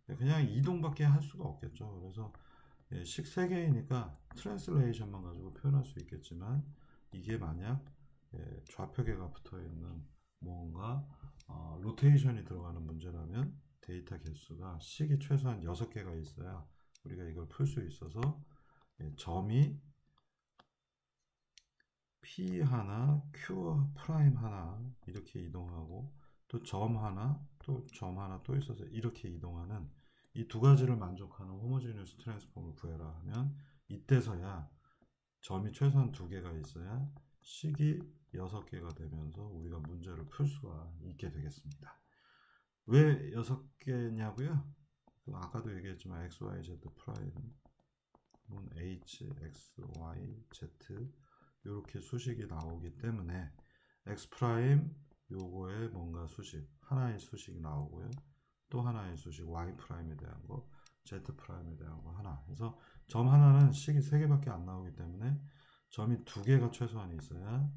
그냥 이동밖에 할 수가 없겠죠. 그래서 식 3개이니까 트랜슬레이션만 가지고 표현할 수 있겠지만 이게 만약 좌표계가 붙어있는 뭔가 로테이션이 들어가는 문제라면 데이터 개수가 식이 최소한 6개가 있어야 우리가 이걸 풀 수 있어서 점이 P 하나, Q 프라임 하나 이렇게 이동하고 또 점 하나, 또 점 하나 또 있어서 이렇게 이동하는 이 두 가지를 만족하는 호모지니어스 트랜스폼을 구해라 하면 이때서야 점이 최소한 2개가 있어야 식이 6개가 되면서 우리가 문제를 풀 수가 있게 되겠습니다. 왜 6개냐고요? 아까도 얘기했지만 x, y, z 프라임은 h, x, y, z 이렇게 수식이 나오기 때문에 x 프라임 요거에 뭔가 수식, 하나의 수식이 나오고요. 또 하나의 수식 y 프라임에 대한 거, z 프라임에 대한 거 하나. 그래서 점 하나는 식이 3개밖에 안 나오기 때문에 점이 2개가 최소한 있어야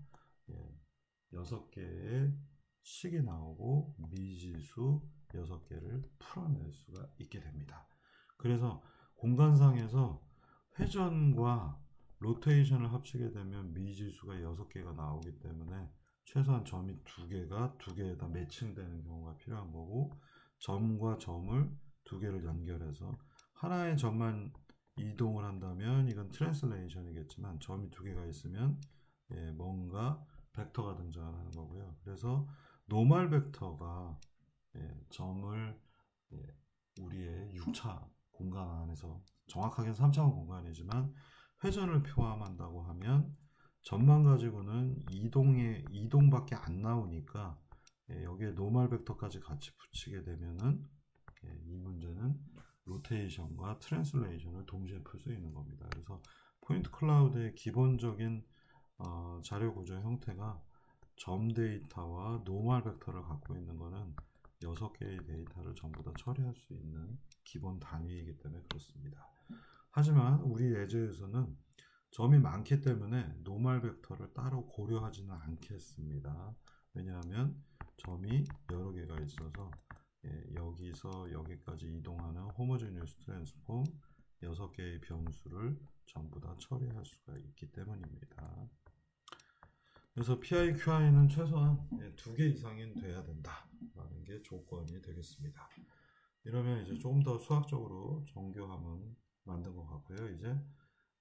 6개의 식이 나오고 미지수 6개를 풀어낼 수가 있게 됩니다. 그래서 공간상에서 회전과 로테이션을 합치게 되면 미지수가 6개가 나오기 때문에 최소한 점이 2개에다 매칭되는 경우가 필요한 거고 점과 점을 2개를 연결해서 하나의 점만 이동을 한다면 이건 트랜슬레이션이겠지만 점이 2개가 있으면 뭔가 벡터가 등장하는 거고요. 그래서 노멀 벡터가 점을 우리의 6차 공간 안에서 정확하게는 3차원 공간이지만 회전을 포함한다고 하면 점만 가지고는 이동밖에 안 나오니까 여기에 노멀 벡터까지 같이 붙이게 되면은 이 문제는 로테이션과 트랜슬레이션을 동시에 풀 수 있는 겁니다. 그래서 포인트 클라우드의 기본적인 자료 구조 형태가 점 데이터와 노멀 벡터를 갖고 있는 거는 6개의 데이터를 전부 다 처리할 수 있는 기본 단위이기 때문에 그렇습니다. 하지만 우리 예제에서는 점이 많기 때문에 노멀 벡터를 따로 고려하지는 않겠습니다. 왜냐하면 점이 여러 개가 있어서 여기서 여기까지 이동하는 호모지니어스 트랜스폼 6개의 변수를 전부 다 처리할 수가 있기 때문입니다. 그래서 PI, QI는 최소한 2개 이상은 돼야 된다라는 게 조건이 되겠습니다. 이러면 이제 조금 더 수학적으로 정교함은 만든 것 같고요. 이제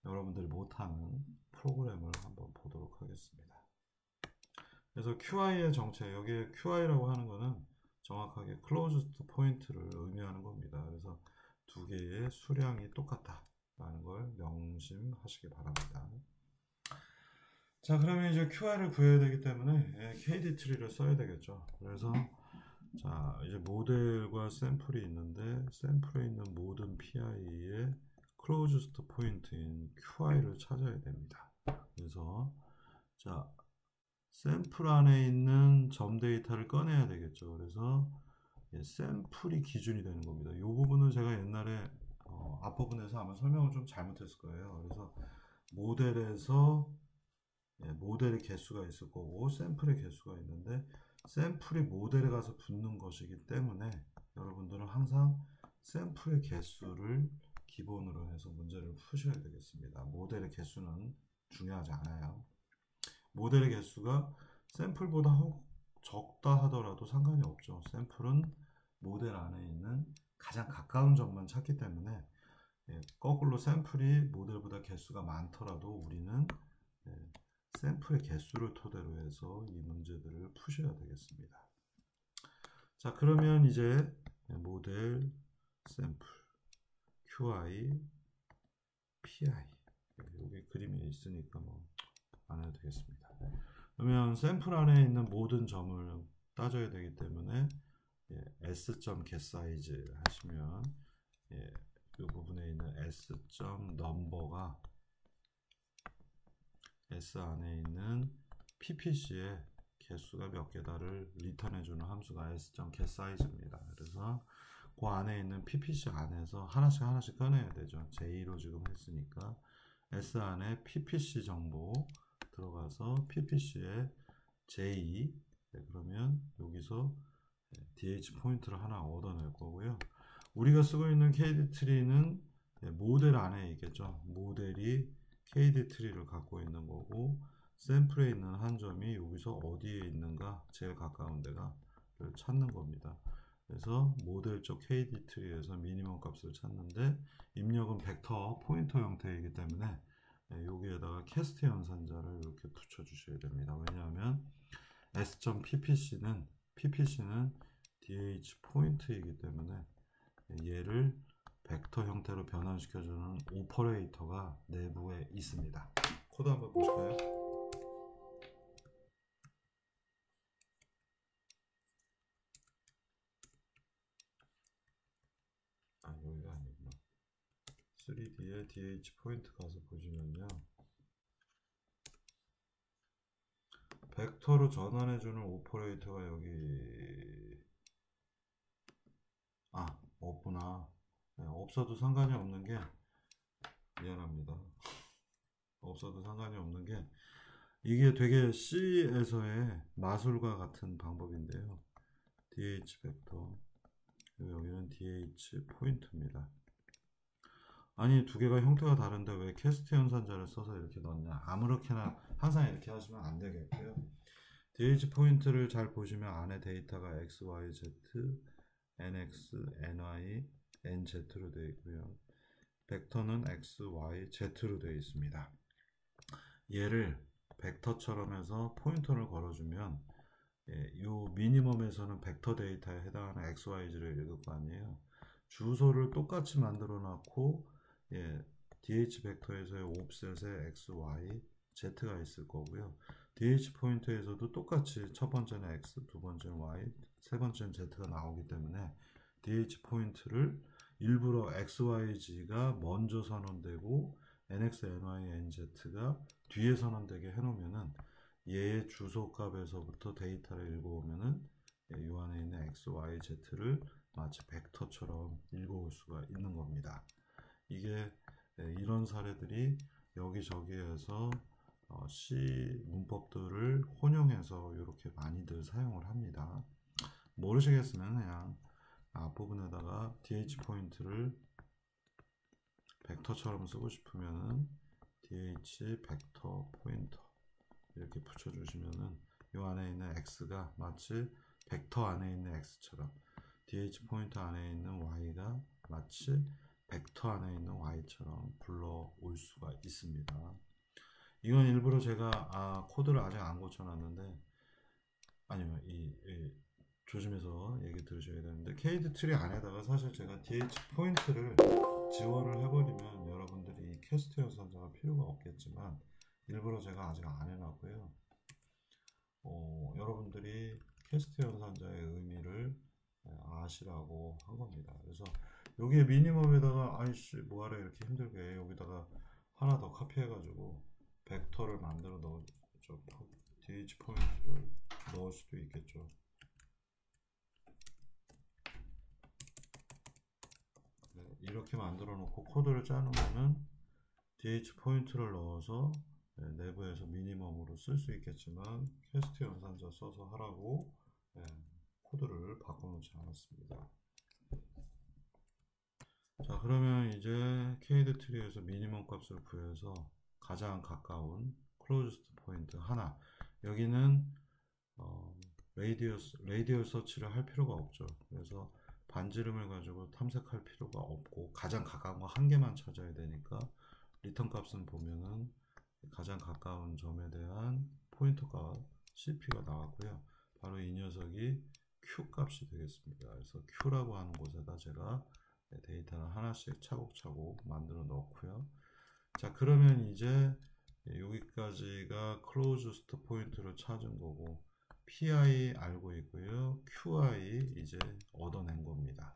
여러분들이 못하는 프로그램을 한번 보도록 하겠습니다. 그래서 QI의 정체, 여기에 QI라고 하는 거는 정확하게 closest point를 의미하는 겁니다. 그래서 2개의 수량이 똑같다라는 걸 명심하시기 바랍니다. 자, 그러면 이제 QI를 구해야 되기 때문에 KD 트리를 써야 되겠죠. 그래서 자, 이제 모델과 샘플이 있는데 샘플에 있는 모든 PI의 closest point인 QI를 찾아야 됩니다. 그래서 자, 샘플 안에 있는 점 데이터를 꺼내야 되겠죠. 그래서 샘플이 기준이 되는 겁니다. 이 부분은 제가 옛날에 앞부분에서 아마 설명을 좀 잘못했을 거예요. 그래서 모델에서 모델의 개수가 있을 거고 샘플의 개수가 있는데 샘플이 모델에 가서 붙는 것이기 때문에 여러분들은 항상 샘플의 개수를 기본으로 해서 문제를 푸셔야 되겠습니다. 모델의 개수는 중요하지 않아요. 모델의 개수가 샘플보다 적다 하더라도 상관이 없죠. 샘플은 모델 안에 있는 가장 가까운 점만 찾기 때문에 거꾸로 샘플이 모델보다 개수가 많더라도 우리는 샘플의 개수를 토대로 해서 이 문제들을 푸셔야 되겠습니다. 자, 그러면 이제 모델, 샘플, QI, PI 여기 그림이 있으니까 뭐 안 해도 되겠습니다. 그러면 샘플 안에 있는 모든 점을 따져야 되기 때문에 S.getSize 하시면 이 부분에 있는 s.number가 s 안에 있는 ppc의 개수가 몇 개다를 리턴해주는 함수가 s.getSize입니다. 그래서 그 안에 있는 ppc 안에서 하나씩 꺼내야 되죠. J로 지금 했으니까 S 안에 ppc 정보 들어가서 ppc에 J, 그러면 여기서 DH 포인트를 하나 얻어낼 거고요. 우리가 쓰고 있는 KD 트리는 모델 안에 있겠죠. 모델이 KD 트리를 갖고 있는 거고, 샘플에 있는 한 점이 여기서 어디에 있는가, 제일 가까운 데가를 찾는 겁니다. 그래서 모델 쪽 KD 트리에서 미니멈 값을 찾는데, 입력은 벡터 포인터 형태이기 때문에 여기에다가 캐스트 연산자를 이렇게 붙여 주셔야 됩니다. 왜냐하면 s.ppc는 DH 포인트이기 때문에 얘를 벡터 형태로 변환시켜주는 오퍼레이터가 내부에 있습니다. 코드 한번 보실까요? 여기가 아니구나. 3D에 DH 포인트 가서 보시면요, 벡터로 전환해주는 오퍼레이터가 여기 없구나. 없어도 상관이 없는 게, 미안합니다. 없어도 상관이 없는 게, 이게 되게 C에서의 마술과 같은 방법인데요. DH 벡터, 여기는 DH 포인트입니다. 아니, 두 개가 형태가 다른데 왜 캐스트 연산자를 써서 이렇게 넣냐? 아무렇게나 항상 이렇게 하시면 안 되겠고요. DH 포인트를 잘 보시면 안에 데이터가 X, Y, Z, NX, NY, NZ로 되어 있고요. 벡터는 X, Y, Z로 되어 있습니다. 얘를 벡터처럼 해서 포인터를 걸어주면 이 미니멈에서는 벡터 데이터에 해당하는 X, Y, Z를 읽을 거 아니에요. 주소를 똑같이 만들어 놨고 DH 벡터에서의 옵셋에 X, Y, Z가 있을 거고요. DH 포인트에서도 똑같이 첫 번째는 X, 두 번째는 Y, 세 번째는 Z가 나오기 때문에 DH 포인트를 일부러 X, Y, Z가 먼저 선언되고 NX, NY, NZ가 뒤에 선언되게 해놓으면은 얘의 주소 값에서부터 데이터를 읽어오면은 이 안에 있는 X, Y, Z를 마치 벡터처럼 읽어올 수가 있는 겁니다. 이게 이런 사례들이 여기저기에서 C 문법들을 혼용해서 이렇게 많이들 사용을 합니다. 모르시겠으면 그냥 앞부분에다가 DH 포인트를 벡터처럼 쓰고 싶으면은 DH 벡터 포인터 이렇게 붙여주시면은 이 안에 있는 X가 마치 벡터 안에 있는 X처럼, DH 포인트 안에 있는 Y가 마치 벡터 안에 있는 Y처럼 불러올 수가 있습니다. 이건 일부러 제가 코드를 아직 안 고쳐놨는데, 아니요, 조심해서 얘기 들으셔야 되는데, KD 트리 안에다가 사실 제가 DH 포인트를 지원을 해버리면 여러분들이 캐스트 연산자가 필요가 없겠지만 일부러 제가 아직 안 해놨고요. 여러분들이 캐스트 연산자의 의미를 아시라고 한 겁니다. 그래서 여기에 미니멈에다가 아이씨 뭐하래 이렇게 힘들게 여기다가 하나 더 카피해가지고 벡터를 만들어 넣었죠. DH 포인트를 넣을 수도 있겠죠. 이렇게 만들어 놓고 코드를 짜놓으면 DH 포인트를 넣어서 내부에서 미니멈으로 쓸 수 있겠지만 캐스트 연산자 써서 하라고 코드를 바꿔놓지 않았습니다. 자, 그러면 이제 KD 트리에서 미니멈 값을 구해서 가장 가까운 클로즈스트 포인트 하나, 여기는 레이디얼 서치를 할 필요가 없죠. 그래서 반지름을 가지고 탐색할 필요가 없고 가장 가까운 거 한 개만 찾아야 되니까 리턴 값은 보면은 가장 가까운 점에 대한 포인터 값 CP가 나왔고요. 바로 이 녀석이 Q 값이 되겠습니다. 그래서 Q라고 하는 곳에다 제가 데이터를 하나씩 차곡차곡 만들어 넣고요. 자, 그러면 이제 여기까지가 클로즈스트 포인트를 찾은 거고, PI 알고 있고요. QI 이제 얻어낸 겁니다.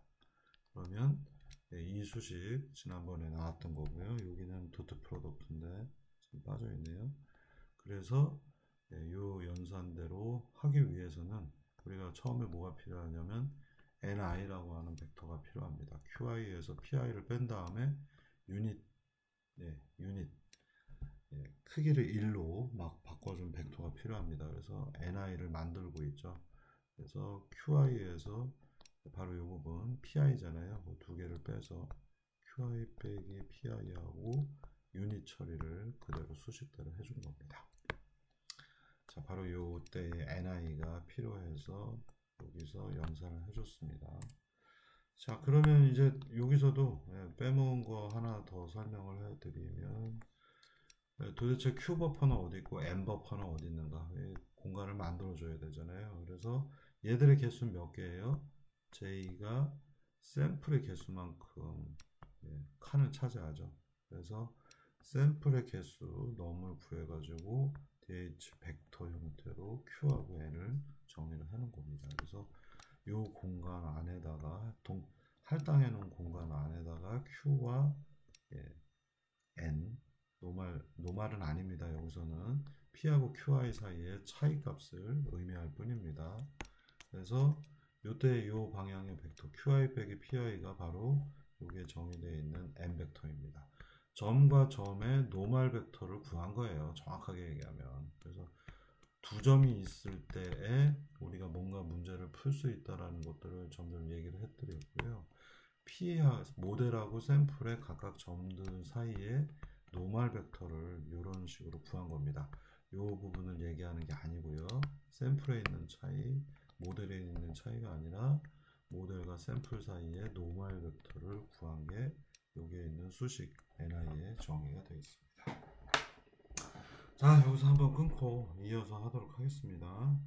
그러면 이 이 수식 지난번에 나왔던 거고요. 여기는 도트 프로덕트인데 지금 빠져 있네요. 그래서 이 연산대로 하기 위해서는 우리가 처음에 뭐가 필요하냐면 ni라고 하는 벡터가 필요합니다. qi에서 pi를 뺀 다음에 유닛 크기를 1로 막 바꿔준 벡터가 필요합니다. 그래서 ni를 만들고 있죠. 그래서 qi에서 바로 이 부분 pi잖아요. 그 두 개를 빼서 qi 빼기 pi하고 유닛 처리를 그대로 수식대로 해준 겁니다. 자, 바로 이때 ni가 필요해서 여기서 연산을 해줬습니다. 자, 그러면 이제 여기서도 빼먹은 거 하나 더 설명을 해드리면 도대체 q 버퍼는 어디 있고 m 버퍼는 어디 있는가, 공간을 만들어 줘야 되잖아요. 그래서 얘들의 개수는 몇 개예요? j가 샘플의 개수만큼 칸을 차지하죠. 그래서 샘플의 개수 넘을 구해가지고 dh 벡터 형태로 q하고 n을 정의를 해놓은 겁니다. 그래서 이 공간 안에다가 할당해 놓은 공간 안에다가 q와 n, 노말은 아닙니다. 여기서는 p하고 qi 사이의 차이 값을 의미할 뿐입니다. 그래서 요때 요 방향의 벡터 qi 빼기 pi가 바로 요게 정의되어 있는 n 벡터입니다. 점과 점의 노말 벡터를 구한 거예요. 정확하게 얘기하면. 그래서 두 점이 있을 때에 우리가 뭔가 문제를 풀 수 있다라는 것들을 점점 얘기를 해드렸고요. 모델하고 샘플의 각각 점들 사이에 노말 벡터를 이런 식으로 구한 겁니다. 이 부분을 얘기하는 게 아니고요. 샘플에 있는 차이, 모델에 있는 차이가 아니라 모델과 샘플 사이에 노말 벡터를 구한 게 여기에 있는 수식 ni의 정의가 되어 있습니다. 자, 여기서 한번 끊고 이어서 하도록 하겠습니다.